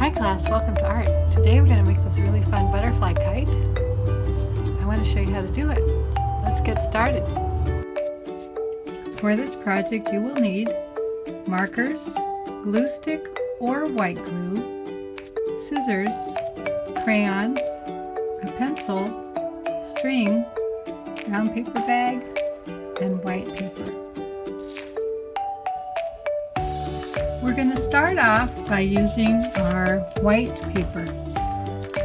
Hi class, welcome to art. Today we're going to make this really fun butterfly kite. I want to show you how to do it. Let's get started. For this project you will need markers, glue stick or white glue, scissors, crayons, a pencil, string, brown paper bag, and white paper. We're going to start off by using our white paper.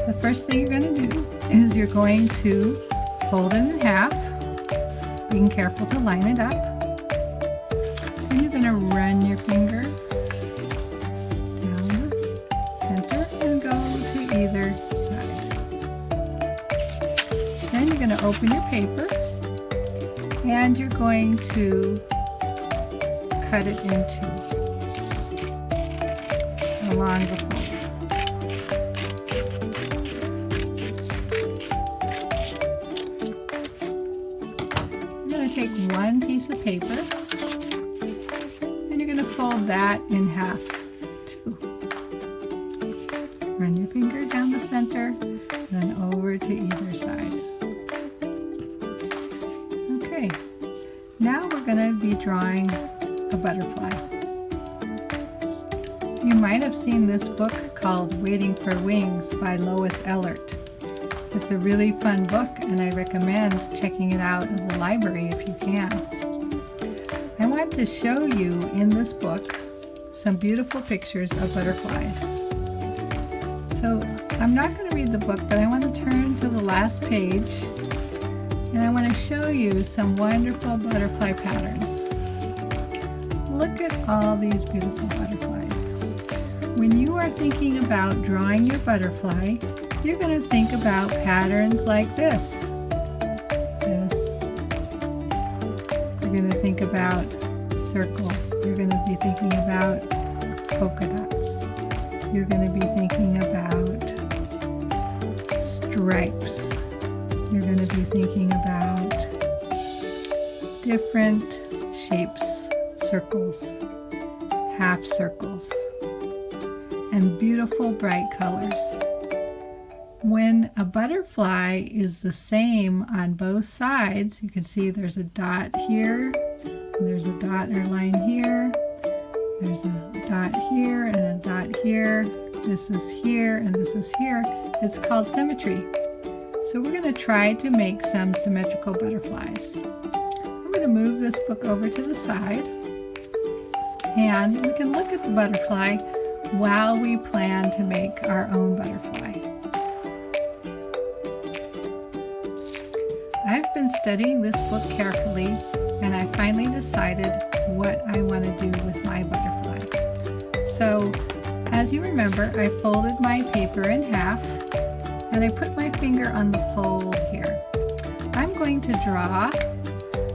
The first thing you're going to do is you're going to fold it in half, being careful to line it up. Then you're going to run your finger down the center and go to either side. Then you're going to open your paper and you're going to cut it in two along the fold. You're going to take one piece of paper and you're going to fold that in half too. Run your finger down the center, then over to either side. Okay, now we're going to be drawing a butterfly. You might have seen this book called Waiting for Wings by Lois Elhert. It's a really fun book and I recommend checking it out in the library if you can. I want to show you in this book some beautiful pictures of butterflies. So I'm not going to read the book, but I want to turn to the last page and I want to show you some wonderful butterfly patterns. Look at all these beautiful butterflies. When you are thinking about drawing your butterfly, you're going to think about patterns like this. You're going to think about circles. You're going to be thinking about polka dots. You're going to be thinking about stripes. You're going to be thinking about different shapes, circles, half circles, and beautiful bright colors. When a butterfly is the same on both sides, you can see there's a dot here, and there's a dot or line here, there's a dot here and a dot here, this is here and this is here. It's called symmetry. So we're going to try to make some symmetrical butterflies. I'm going to move this book over to the side and we can look at the butterfly while we plan to make our own butterfly. I've been studying this book carefully and I finally decided what I want to do with my butterfly. So, as you remember, I folded my paper in half and I put my finger on the fold here. I'm going to draw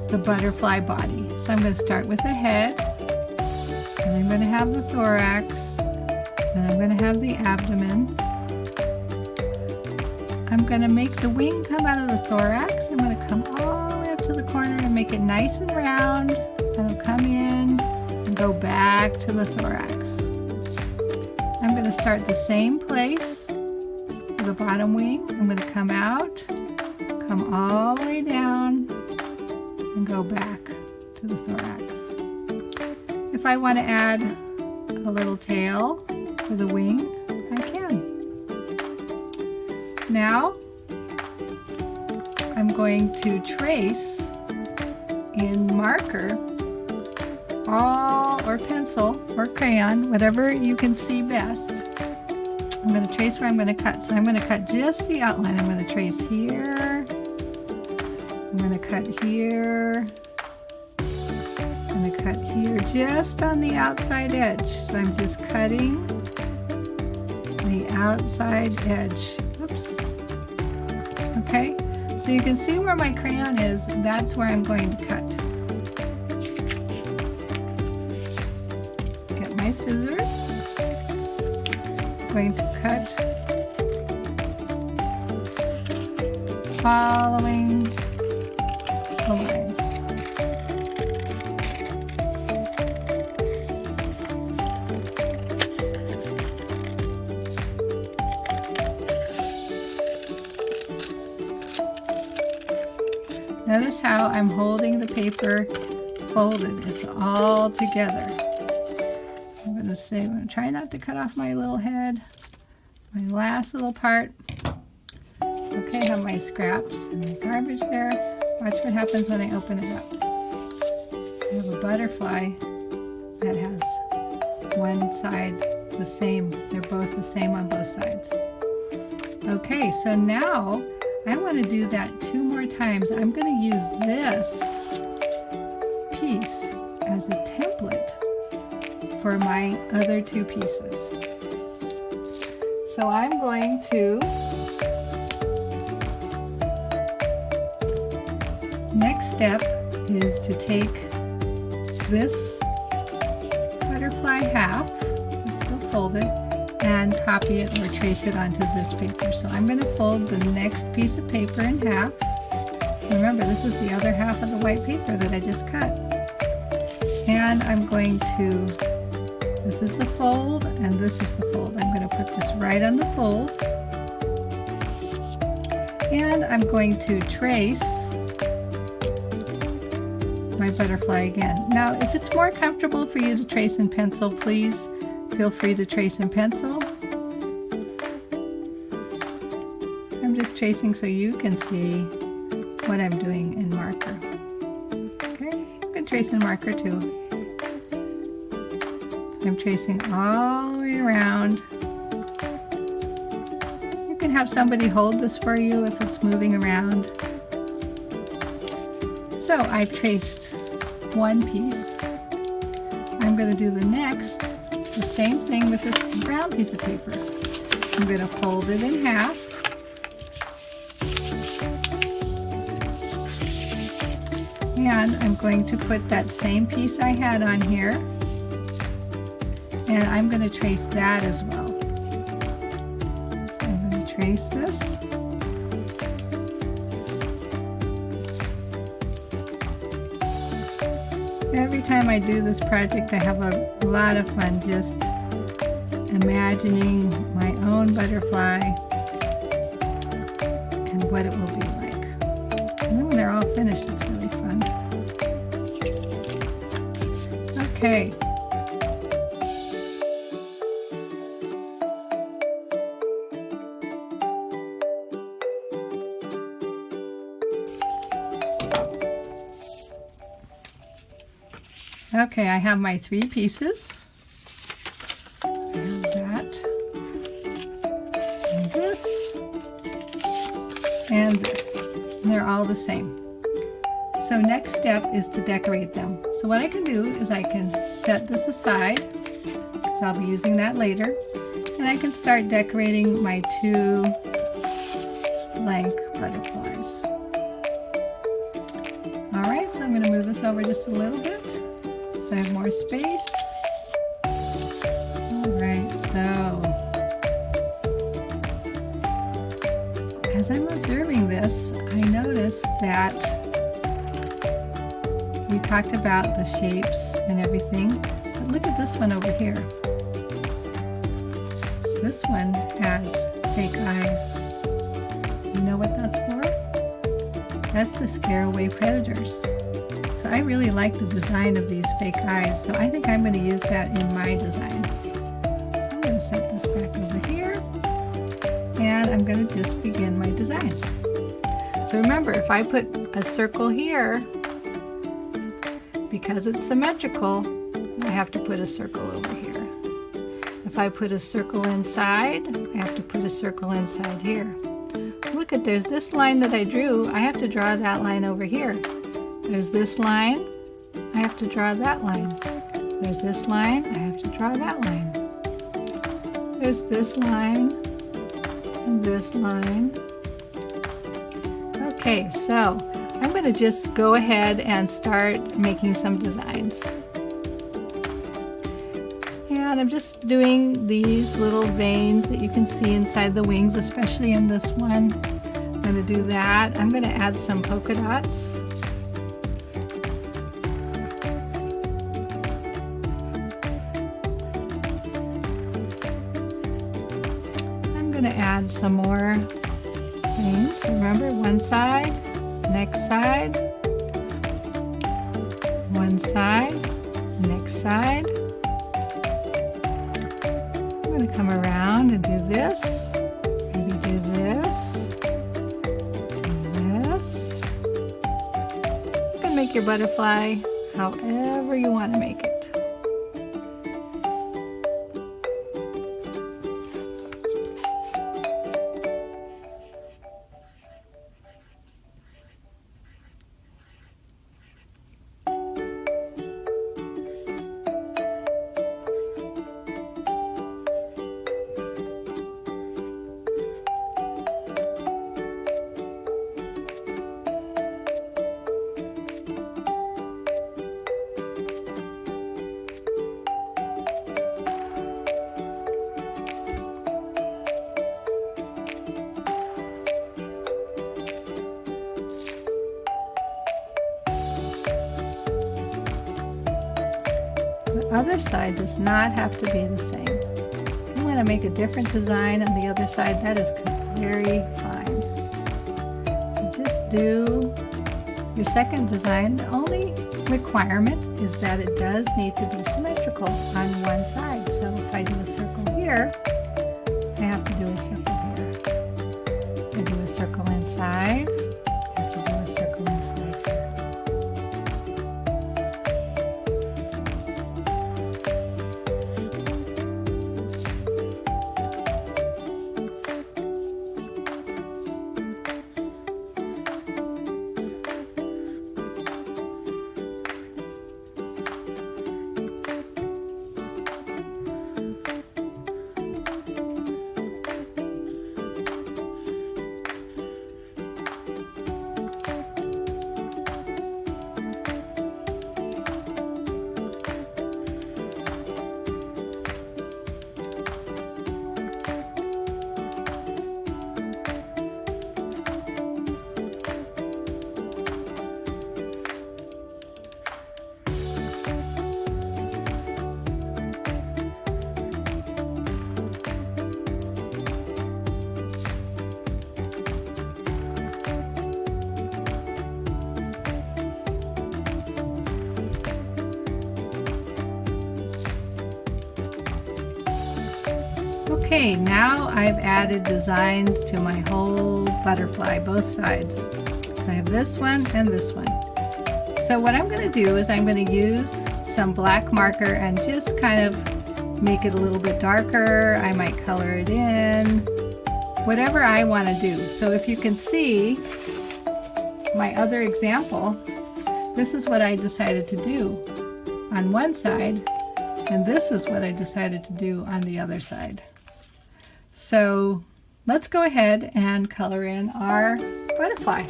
the butterfly body. So I'm going to start with the head, and I'm going to have the thorax, then I'm going to have the abdomen. I'm going to make the wing come out of the thorax. I'm going to come all the way up to the corner and make it nice and round. And I'll come in and go back to the thorax. I'm going to start the same place for the bottom wing. I'm going to come out, come all the way down, and go back to the thorax. If I want to add a little tail for the wing, I can. Now, I'm going to trace in marker or pencil or crayon, whatever you can see best. I'm going to trace where I'm going to cut. So I'm going to cut just the outline. I'm going to trace here. I'm going to cut here. I'm going to cut here just on the outside edge. So I'm just cutting the outside edge. Oops. Okay, so you can see where my crayon is. That's where I'm going to cut. Get my scissors. I'm going to cut following the lines. Notice how I'm holding the paper folded. It's all together. I'm going to say, I'm going to try not to cut off my little head. My last little part. Okay, I have my scraps and my garbage there. Watch what happens when I open it up. I have a butterfly that has one side the same. They're both the same on both sides. Okay, so now I want to do that 2 more times. I'm going to use this piece as a template for my other 2 pieces. So I'm going to, next step is to take this butterfly half, it's still folded, and copy it or trace it onto this paper. So I'm going to fold the next piece of paper in half. Remember, this is the other half of the white paper that I just cut. And I'm going to, this is the fold and this is the fold. I'm going to put this right on the fold. And I'm going to trace my butterfly again. Now, if it's more comfortable for you to trace in pencil, please feel free to trace in pencil. I'm just tracing so you can see what I'm doing in marker. Okay, you can trace in marker too. I'm tracing all the way around. You can have somebody hold this for you if it's moving around. So I've traced one piece. I'm going to do the next, the same thing with this brown piece of paper. I'm going to fold it in half. And I'm going to put that same piece I had on here, and I'm going to trace that as well. So I'm going to trace this. Every time I do this project, I have a lot of fun just imagining my own butterfly and what it will be like. And then when they're all finished, it's really fun. Okay. Okay, I have my 3 pieces. I have that, and this, and this. And they're all the same. So next step is to decorate them. So what I can do is I can set this aside, because I'll be using that later, and I can start decorating my 2 blank butterflies. Alright, so I'm going to move this over just a little bit. I have more space. Alright, so as I'm observing this, I noticed that we talked about the shapes and everything, but look at this one over here. This one has fake eyes. You know what that's for? That's to scare away predators. So I really like the design of these fake eyes, so I think I'm going to use that in my design. So I'm going to set this back over here, and I'm going to just begin my design. So remember, if I put a circle here, because it's symmetrical, I have to put a circle over here. If I put a circle inside, I have to put a circle inside here. Look at, there's this line that I drew. I have to draw that line over here. There's this line, I have to draw that line. There's this line, I have to draw that line. There's this line, and this line. Okay, so I'm going to just go ahead and start making some designs. And I'm just doing these little veins that you can see inside the wings, especially in this one. I'm going to do that. I'm going to add some polka dots. I'm going to add some more veins. Remember, one side, Next side, one side, next side. I'm going to come around and do this, maybe do this, and this. You can make your butterfly however you want to make it. The other side does not have to be the same. If you want to make a different design on the other side, that is very fine. So just do your second design. The only requirement is that it does need to be symmetrical on one side. So if I do a circle here, I have to do a circle here. I do a circle inside, I have to do a circle inside here. Okay, now I've added designs to my whole butterfly, both sides. So I have this one and this one. So what I'm going to do is I'm going to use some black marker and just kind of make it a little bit darker. I might color it in, whatever I want to do. So if you can see my other example, this is what I decided to do on one side, and this is what I decided to do on the other side. So let's go ahead and color in our butterfly.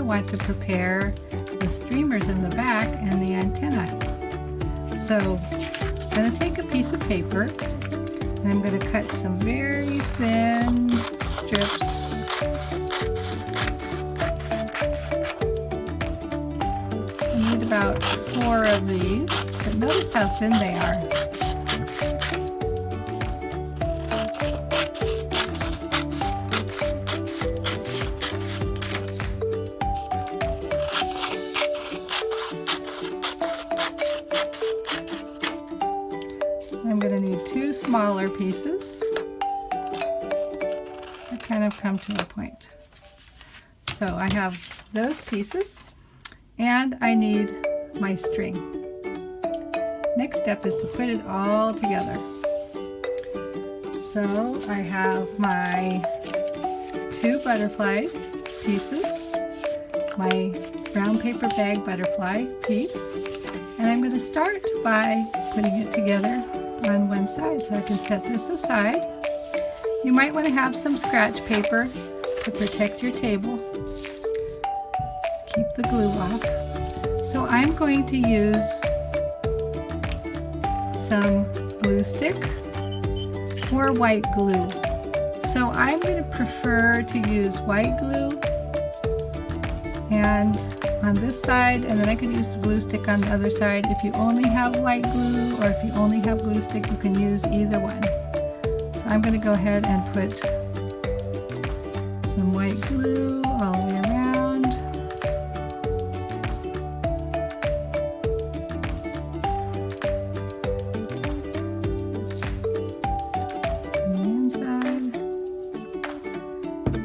want to prepare the streamers in the back and the antenna. So I'm going to take a piece of paper and I'm going to cut some very thin strips. I need about 4 of these, but notice how thin they are. I'm going to need 2 smaller pieces that kind of come to a point. So I have those pieces and I need my string. Next step is to put it all together. So I have my 2 butterfly pieces, my brown paper bag butterfly piece, and I'm going to start by putting it together on one side. So I can set this aside. You might want to have some scratch paper to protect your table. Keep the glue off. So I'm going to use some glue stick or white glue. So I'm going to prefer to use white glue and on this side, and then I could use the glue stick on the other side. If you only have white glue or if you only have glue stick, you can use either one. So I'm going to go ahead and put some white glue all the way around. On the inside.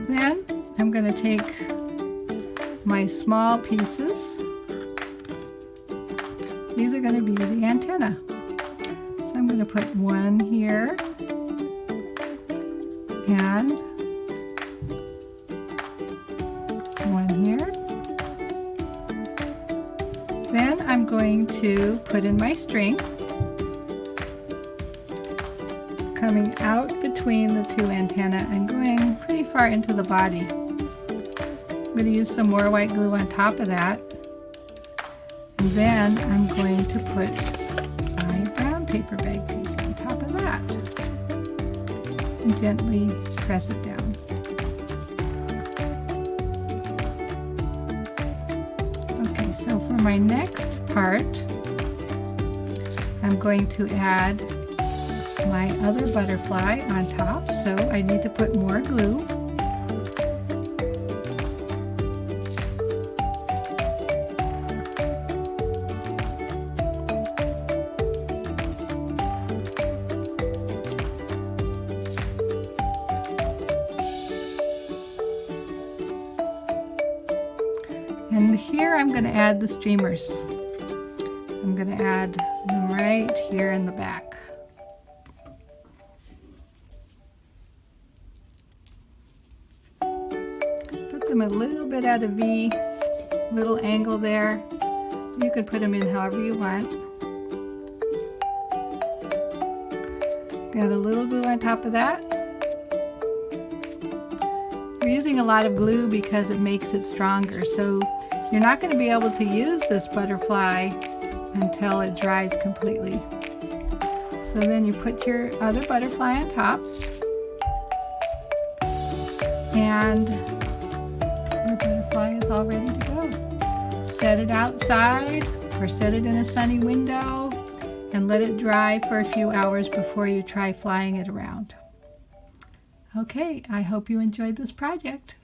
Then I'm going to take my small pieces. These are going to be the antenna. So I'm going to put one here and one here. Then I'm going to put in my string coming out between the 2 antennae and going pretty far into the body. I'm going to use some more white glue on top of that, and then I'm going to put my brown paper bag piece on top of that and gently press it down. Okay, so for my next part, I'm going to add my other butterfly on top, so I need to put more glue. And here I'm going to add the streamers. I'm going to add them right here in the back. Put them a little bit at a V, little angle there. You could put them in however you want. Got a little glue on top of that. We're using a lot of glue because it makes it stronger. So you're not going to be able to use this butterfly until it dries completely. So then you put your other butterfly on top and your butterfly is all ready to go. Set it outside or set it in a sunny window and let it dry for a few hours before you try flying it around. Okay, I hope you enjoyed this project.